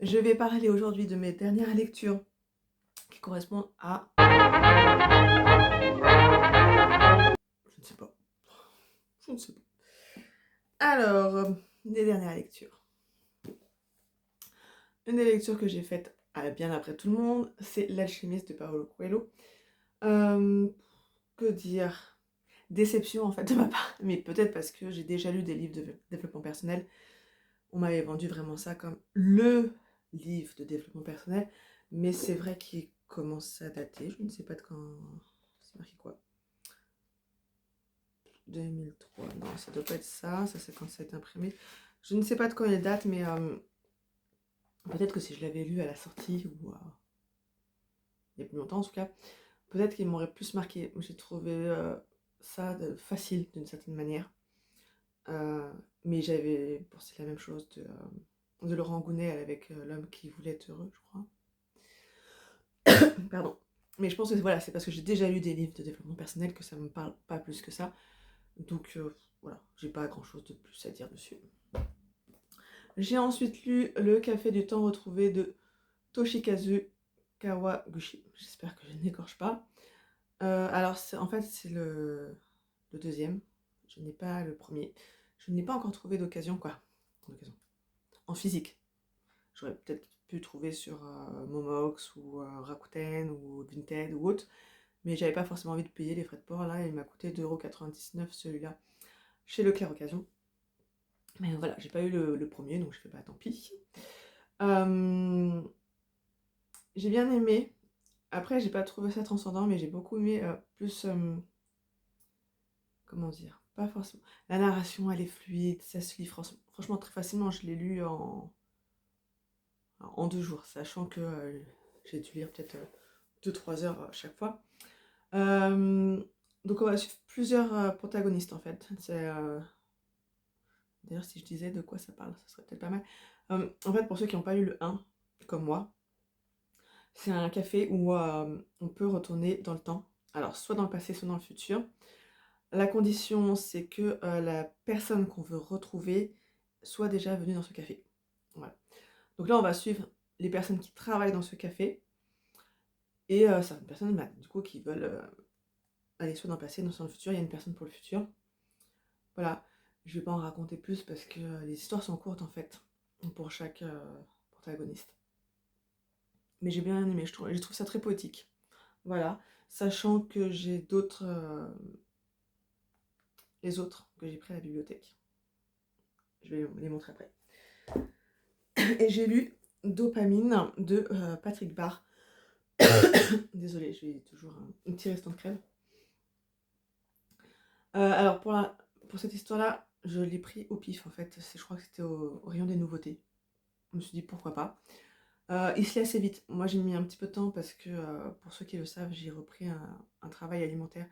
Je vais parler aujourd'hui de mes dernières lectures qui correspondent à... Je ne sais pas. Je ne sais pas. Alors, les dernières lectures. Une des lectures que j'ai faites bien après tout le monde, c'est L'Alchimiste de Paulo Coelho. Que dire? Déception en fait de ma part, mais peut-être parce que j'ai déjà lu des livres de développement personnel. On m'avait vendu vraiment ça comme le livre de développement personnel, mais c'est vrai qu'il commence à dater. Je ne sais pas de quand. C'est marqué quoi? 2003. Non, ça doit pas être ça. Ça, c'est quand ça a été imprimé. Je ne sais pas de quand il date, mais peut-être que si je l'avais lu à la sortie ou il y a plus longtemps en tout cas, peut-être qu'il m'aurait plus marqué. J'ai trouvé ça facile d'une certaine manière. Mais j'avais pensé la même chose de Laurent Gounel avec L'homme qui voulait être heureux, je crois. Pardon. Mais je pense que voilà, c'est parce que j'ai déjà lu des livres de développement personnel que ça me parle pas plus que ça. Donc voilà, j'ai pas grand chose de plus à dire dessus. J'ai ensuite lu Le Café du temps retrouvé de Toshikazu Kawaguchi. J'espère que je n'écorche pas. Alors en fait c'est le deuxième. Je n'ai pas le premier. Je n'ai pas encore trouvé d'occasion en physique. J'aurais peut-être pu trouver sur Momox ou Rakuten ou Vinted ou autre, mais j'avais pas forcément envie de payer les frais de port. Là, il m'a coûté 2,99€ celui-là chez Leclerc Occasion. Mais voilà, j'ai pas eu le premier, donc je fais pas, tant pis. J'ai bien aimé. Après, j'ai pas trouvé ça transcendant, mais j'ai beaucoup aimé plus. Comment dire? Pas forcément. La narration, elle est fluide, ça se lit franchement très facilement. Je l'ai lu en 2 jours, sachant que j'ai dû lire peut-être 2-3 heures à chaque fois. Donc on va suivre plusieurs protagonistes en fait. D'ailleurs, si je disais de quoi ça parle, ça serait peut-être pas mal. En fait, pour ceux qui n'ont pas lu le 1, comme moi, c'est un café où on peut retourner dans le temps. Alors, soit dans le passé, soit dans le futur. La condition, c'est que la personne qu'on veut retrouver soit déjà venue dans ce café. Voilà. Donc là, on va suivre les personnes qui travaillent dans ce café et certaines personnes, du coup, qui veulent aller soit dans le passé, soit dans le futur. Il y a une personne pour le futur. Voilà. Je vais pas en raconter plus parce que les histoires sont courtes en fait pour chaque protagoniste. Mais j'ai bien aimé, je trouve ça très poétique. Voilà. Sachant que j'ai d'autres. Les autres que j'ai pris à la bibliothèque. Je vais les montrer après. Et j'ai lu Dopamine de Patrick Barr. Désolée, j'ai toujours un petit restant de crème. Alors pour cette histoire-là, je l'ai pris au pif en fait. Je crois que c'était au rayon des nouveautés. Je me suis dit pourquoi pas. Il se lit assez vite. Moi j'ai mis un petit peu de temps parce que pour ceux qui le savent, j'ai repris un travail alimentaire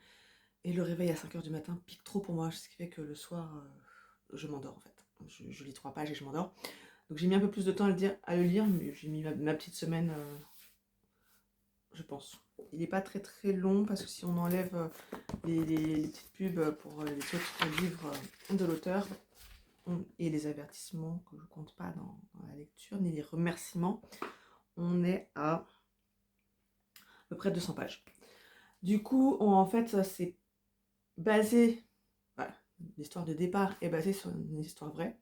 et le réveil à 5h du matin pique trop pour moi, ce qui fait que le soir je m'endors en fait. Je lis 3 pages et je m'endors. Donc j'ai mis un peu plus de temps à le lire, mais j'ai mis ma petite semaine, je pense. Il n'est pas très très long parce que si on enlève les petites pubs pour les autres livres de l'auteur et les avertissements que je ne compte pas dans la lecture, ni les remerciements, on est à peu près 200 pages. Du coup, en fait, c'est basé, voilà, l'histoire de départ est basée sur une histoire vraie,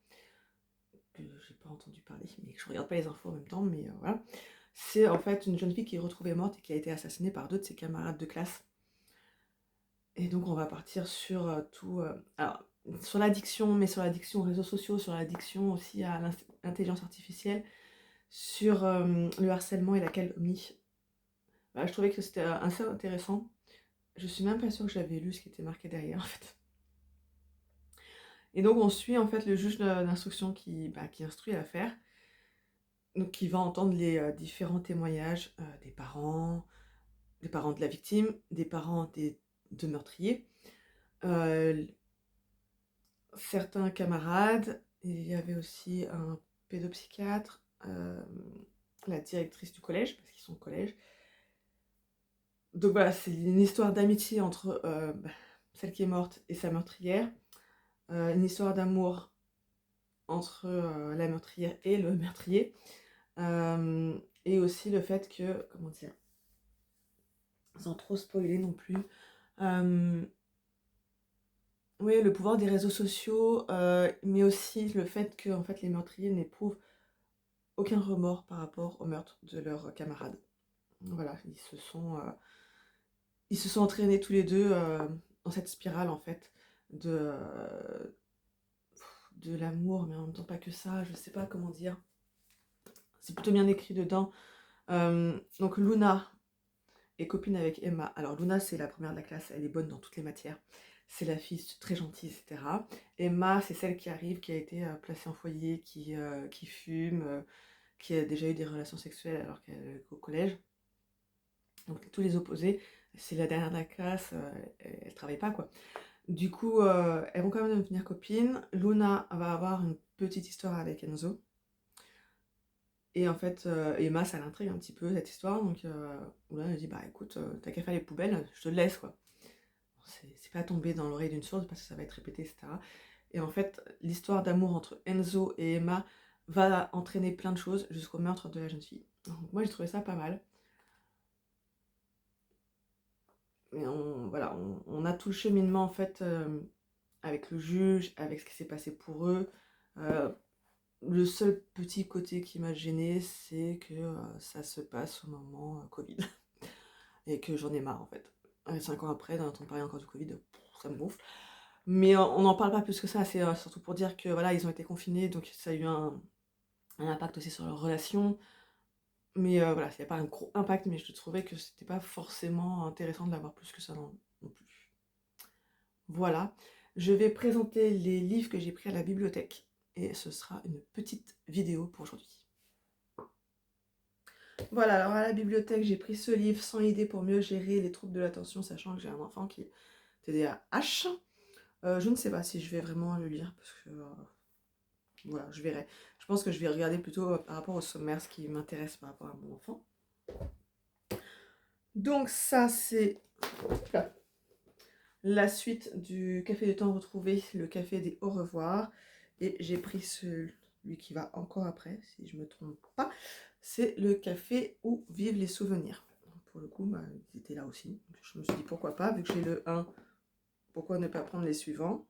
que j'ai pas entendu parler, mais je regarde pas les infos en même temps, mais voilà. C'est en fait une jeune fille qui est retrouvée morte et qui a été assassinée par 2 de ses camarades de classe. Et donc on va partir sur tout... alors, sur l'addiction, mais sur l'addiction aux réseaux sociaux, sur l'addiction aussi à l'intelligence artificielle, sur le harcèlement et la calomnie. Voilà, je trouvais que c'était assez intéressant. Je suis même pas sûre que j'avais lu ce qui était marqué derrière en fait. Et donc on suit en fait le juge d'instruction qui instruit l'affaire. Donc qui va entendre les différents témoignages des parents de la victime, des parents des 2 meurtriers, certains camarades, il y avait aussi un pédopsychiatre, la directrice du collège, parce qu'ils sont au collège. Donc voilà, c'est une histoire d'amitié entre celle qui est morte et sa meurtrière, une histoire d'amour entre la meurtrière et le meurtrier, Et aussi le fait que, comment dire, sans trop spoiler non plus, oui, le pouvoir des réseaux sociaux, mais aussi le fait que en fait, les meurtriers n'éprouvent aucun remords par rapport au meurtre de leurs camarades. Voilà, ils se sont entraînés tous les deux dans cette spirale en fait de l'amour, mais en même temps pas que ça, je sais pas comment dire. C'est plutôt bien écrit dedans. Donc Luna est copine avec Emma. Alors Luna, c'est la première de la classe, elle est bonne dans toutes les matières. C'est la fille très gentille, etc. Emma, c'est celle qui arrive, qui a été placée en foyer, qui fume, qui a déjà eu des relations sexuelles alors qu'elle est au collège. Donc tous les opposés. C'est la dernière de la classe, elle travaille pas quoi. Du coup, elles vont quand même devenir copines. Luna va avoir une petite histoire avec Enzo. Et en fait, Emma, ça l'intrigue un petit peu cette histoire. Donc, Luna elle dit bah écoute, t'as qu'à faire les poubelles, je te le laisse quoi. Bon, c'est pas tombé dans l'oreille d'une sourde parce que ça va être répété, etc. Et en fait, l'histoire d'amour entre Enzo et Emma va entraîner plein de choses jusqu'au meurtre de la jeune fille. Donc, moi, j'ai trouvé ça pas mal. Mais voilà, on a tout le cheminement en fait avec le juge, avec ce qui s'est passé pour eux. Le seul petit côté qui m'a gênée, c'est que ça se passe au moment Covid. Et que j'en ai marre en fait. 5 ans après, d'en entendre parler encore du Covid, ça me gonfle. Mais on n'en parle pas plus que ça, c'est surtout pour dire que voilà, ils ont été confinés, donc ça a eu un impact aussi sur leurs relations. Mais voilà, il n'y a pas un gros impact, mais je trouvais que c'était pas forcément intéressant de l'avoir plus que ça non plus. Voilà, je vais présenter les livres que j'ai pris à la bibliothèque et ce sera une petite vidéo pour aujourd'hui. Voilà, alors à la bibliothèque, j'ai pris ce livre, 100 idées pour mieux gérer les troubles de l'attention, sachant que j'ai un enfant qui est TDAH. Je ne sais pas si je vais vraiment le lire parce que voilà, je verrai. Je pense que je vais regarder plutôt par rapport au sommaire ce qui m'intéresse par rapport à mon enfant. Donc ça c'est la suite du café du temps retrouvé, le café des au revoir. Et j'ai pris celui qui va encore après, si je ne me trompe pas. C'est le café où vivent les souvenirs. Pour le coup, bah, ils étaient là aussi. Je me suis dit pourquoi pas, vu que j'ai le 1, pourquoi ne pas prendre les suivants.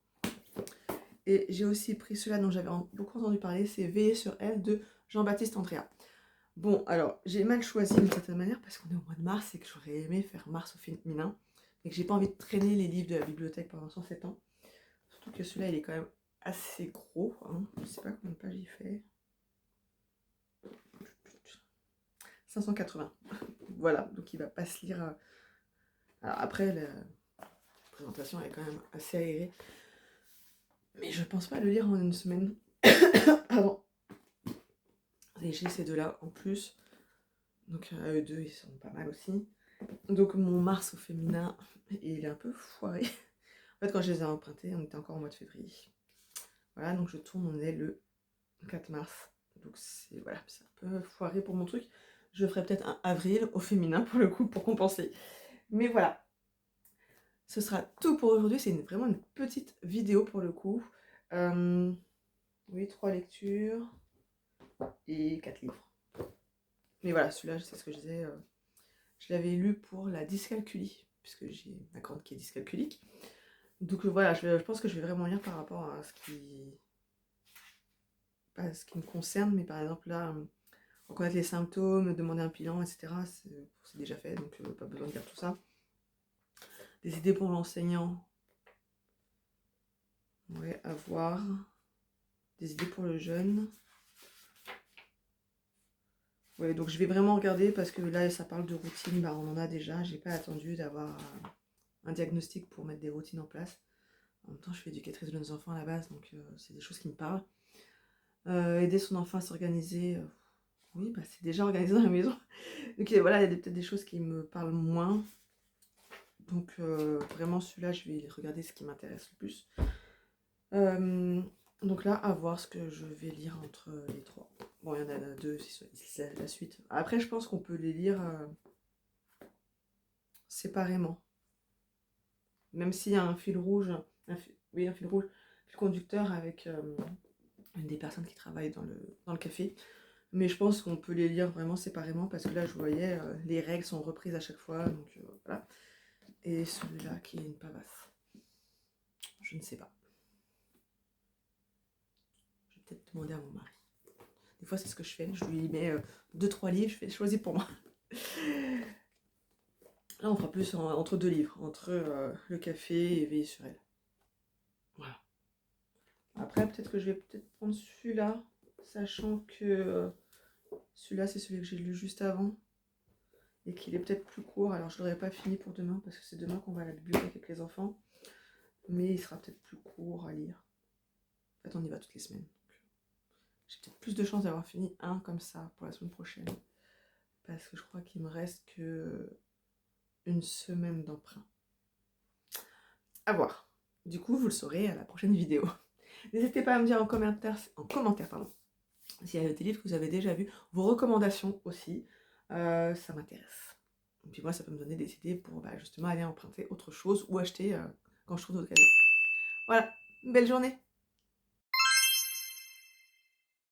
Et j'ai aussi pris celui-là dont j'avais beaucoup entendu parler, c'est Veiller sur elle de Jean-Baptiste Andréa. Bon, alors, j'ai mal choisi d'une certaine manière parce qu'on est au mois de mars et que j'aurais aimé faire mars au féminin et que j'ai pas envie de traîner les livres de la bibliothèque pendant 107 ans. Surtout que celui-là, il est quand même assez gros. Hein. Je sais pas combien de pages il fait. 580. Voilà, donc il va pas se lire. Alors après, la présentation est quand même assez aérée. Mais je pense pas le lire en une semaine. Pardon. Et j'ai ces deux-là en plus. Donc eux deux, ils sont pas mal aussi. Donc mon mars au féminin, il est un peu foiré. En fait, quand je les ai empruntés, on était encore au mois de février. Voilà, donc je tourne, on est le 4 mars. Donc c'est voilà, c'est un peu foiré pour mon truc. Je ferai peut-être un avril au féminin pour le coup, pour compenser. Mais voilà, ce sera tout pour aujourd'hui. C'est vraiment une petite vidéo pour le coup. Oui, 3 lectures et 4 livres. Mais voilà, celui-là, c'est ce que je disais. Je l'avais lu pour la dyscalculie, puisque j'ai ma grande qui est dyscalculique. Donc voilà, je pense que je vais vraiment lire par rapport à ce qui... Pas ce qui me concerne, mais par exemple là, reconnaître les symptômes, demander un bilan, etc. C'est déjà fait, donc pas besoin de dire tout ça. Des idées pour l'enseignant. Ouais, à voir. Des idées pour le jeune. Ouais, donc je vais vraiment regarder parce que là, ça parle de routine, bah, on en a déjà. J'ai pas attendu d'avoir un diagnostic pour mettre des routines en place. En même temps, je suis éducatrice de jeunes enfants à la base, donc c'est des choses qui me parlent. Aider son enfant à s'organiser, oui, bah, c'est déjà organisé dans la maison. Donc voilà, il y a peut-être des choses qui me parlent moins. Donc vraiment, celui-là, je vais regarder ce qui m'intéresse le plus. Donc là, à voir ce que je vais lire entre les trois. Bon, il y en a deux, c'est la suite. Après, je pense qu'on peut les lire séparément. Même s'il y a un fil rouge, oui, un fil rouge, fil conducteur avec une des personnes qui travaillent dans le café. Mais je pense qu'on peut les lire vraiment séparément parce que là, je voyais, les règles sont reprises à chaque fois, donc voilà. Et celui-là qui est une pavasse. Je ne sais pas. Je vais peut-être demander à mon mari. Des fois, c'est ce que je fais. Je lui mets 2-3 livres, je fais choisis pour moi. Là, on fera plus entre 2 livres, entre le café et Veiller sur elle. Voilà. Après, peut-être que je vais peut-être prendre celui-là, sachant que celui-là, c'est celui que j'ai lu juste avant et qu'il est peut-être plus court. Alors, je ne l'aurai pas fini pour demain parce que c'est demain qu'on va à la bibliothèque avec les enfants. Mais il sera peut-être plus court à lire. En fait, on y va toutes les semaines. J'ai peut-être plus de chances d'avoir fini un comme ça pour la semaine prochaine. Parce que je crois qu'il me reste que une semaine d'emprunt. À voir. Du coup, vous le saurez à la prochaine vidéo. N'hésitez pas à me dire en commentaire s'il y a des livres que vous avez déjà vus, vos recommandations aussi, ça m'intéresse. Et puis moi, ça peut me donner des idées pour justement aller emprunter autre chose ou acheter quand je trouve d'occasion. Voilà, belle journée!